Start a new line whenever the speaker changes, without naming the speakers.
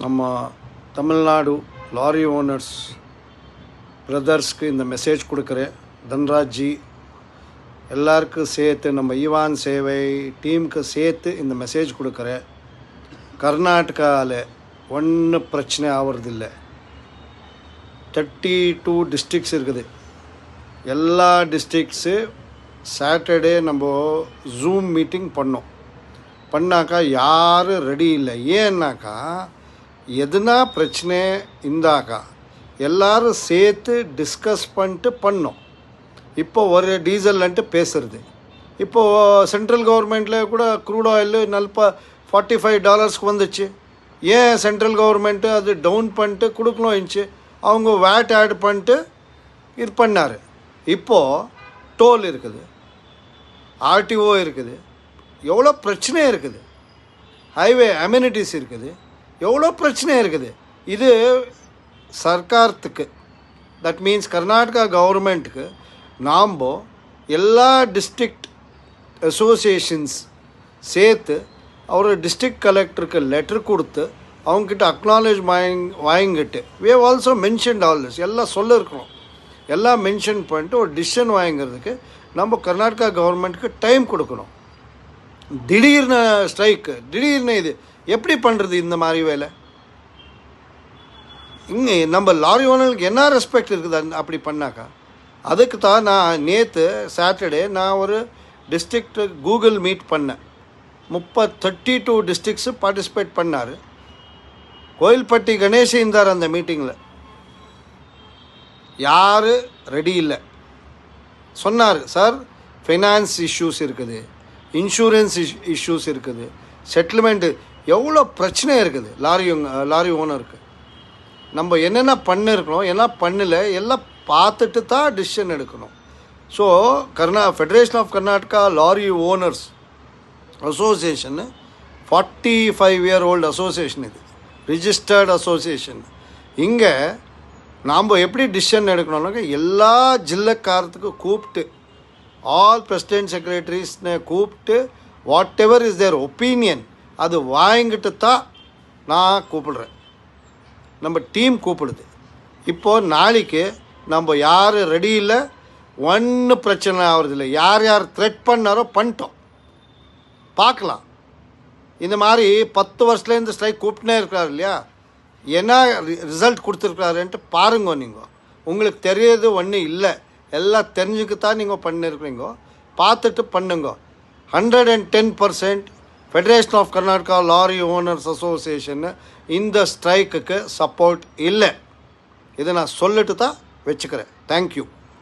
நம்ம Tamil Nadu lorry owners பிரதர்ஸ்க்கு இந்த message கொடுக்குறேன். தன்ராஜ்ஜி எல்லாருக்கும் சேர்த்து, நம்ம ஈவான் சேவை டீமுக்கு சேர்த்து இந்த மெசேஜ் கொடுக்குறேன். கர்நாடகாவில் ஒன்றும் பிரச்சனை ஆகிறதில்லை. 32 டிஸ்ட்ரிக்ஸ் இருக்குது. எல்லா டிஸ்ட்ரிக்ஸு சாட்டர்டே நம்ம ஜூம் மீட்டிங் பண்ணாக்கா யாரும் ரெடி இல்லை. ஏன்னாக்கா எதுனா பிரச்சனை இருந்தாக்கா எல்லோரும் சேர்த்து டிஸ்கஸ் பண்ணிட்டு பண்ணோம். இப்போ ஒரு டீசல்ன்ட்டு பேசுகிறது. இப்போது சென்ட்ரல் கவர்மெண்ட்டில் கூட க்ரூட் ஆயில் $45 வந்துச்சு. ஏன் சென்ட்ரல் கவர்மெண்ட்டு அது டவுன் பண்ணிட்டு கொடுக்கணும் இருந்துச்சு. அவங்க வேட் ஆட் பண்ணிட்டு இது பண்ணார். இப்போது டோல் இருக்குது, ஆர்டிஓ இருக்குது, எவ்வளோ பிரச்சனை இருக்குது, ஹைவே அம்யூனிட்டிஸ் இருக்குது, எவ்வளோ பிரச்சனை இருக்குது. இது சர்க்காரத்துக்கு, தட் மீன்ஸ் கர்நாடகா கவர்மெண்ட்டுக்கு நாம் எல்லா டிஸ்ட்ரிக்ட் அசோசியேஷன்ஸ் சேர்த்து அவர் டிஸ்ட்ரிக்ட் கலெக்டருக்கு லெட்டர் கொடுத்து அவங்கக்கிட்ட அக்னாலேஜ் வாங்கிட்டு we have also mentioned all this எல்லாம் சொல்லியிருக்கிறோம். எல்லாம் மென்ஷன் பண்ணிட்டு ஒரு டிசிஷன் வாங்கிறதுக்கு நம்ம கர்நாடகா கவர்மெண்ட்டுக்கு டைம் கொடுக்கணும். திடீர்னு ஸ்ட்ரைக்கு, திடீர்னு இது எப்படி பண்ணுறது? இந்த மாதிரி வேலை இங்கே நம்ம லாரி ஓனருக்கு என்ன ரெஸ்பெக்ட் இருக்குது அப்படி பண்ணாக்கா? அதுக்கு தான் நான் நேற்று சாட்டர்டே நான் ஒரு டிஸ்ட்ரிக்ட் கூகுள் மீட் பண்ணேன். 32 டிஸ்ட்ரிக்ஸு பார்ட்டிசிபேட் பண்ணார். கோயில்பட்டி கணேஷ் இருந்தார் அந்த மீட்டிங்கில். யார் ரெடி இல்லை சொன்னார். சார், ஃபைனான்ஸ் இஷ்யூஸ் இருக்குது, இன்சூரன்ஸ் இஷ்யூஸ் இருக்குது, செட்டில்மெண்ட்டு, எவ்வளோ பிரச்சனை இருக்குது லாரி ஓனருக்கு. நம்ம என்னென்ன பண்ணிருக்கணும், என்ன பண்ணல, எல்லாம் பார்த்துட்டு தான் டிசிஷன் எடுக்கணும். So federation of Karnataka lorry owners association 45-year-old association. இது ரிஜிஸ்டர்டு அசோசியேஷன். இங்கே நாம் எப்படி டிசிஷன் எடுக்கணும்னாக்க எல்லா ஜில்லக்காரத்துக்கும் கூப்பிட்டு, ஆல் பிரசிடென்ட் செக்ரட்டரிஸ்னை கூப்பிட்டு what ever is there opinion அது வாங்கிட்டு தான் நான் கூப்பிடுறேன். நம்ம டீம் கூப்பிடுது. இப்போது நாளைக்கு நம்ம யார் ரெடி இல்லை, ஒன்றும் பிரச்சனை ஆகிறதில்லை. யார் யார் த்ரெட் பண்ணாரோ பண்ணிட்டோம், பார்க்கலாம். இந்த மாதிரி 10 வருஷத்துலேருந்து ஸ்ட்ரைக் கூப்பிட்டுனே இருக்கிறார் இல்லையா, என்ன ரிசல்ட் கொடுத்துருக்குறாருன்ட்டு பாருங்க. நீங்கள் உங்களுக்கு தெரியாது ஒன்றும் இல்லை, எல்லாம் தெரிஞ்சுக்கத்தான் நீங்கள் பண்ணிருக்கிறீங்க. பார்த்துட்டு பண்ணுங்க. 110% federation of Karnataka lorry owners association இந்த ஸ்ட்ரைக்குக்கு சப்போர்ட் இல்லை. இதை நான் சொல்லிட்டு தான் வச்சுக்கிறேன். தேங்க்யூ.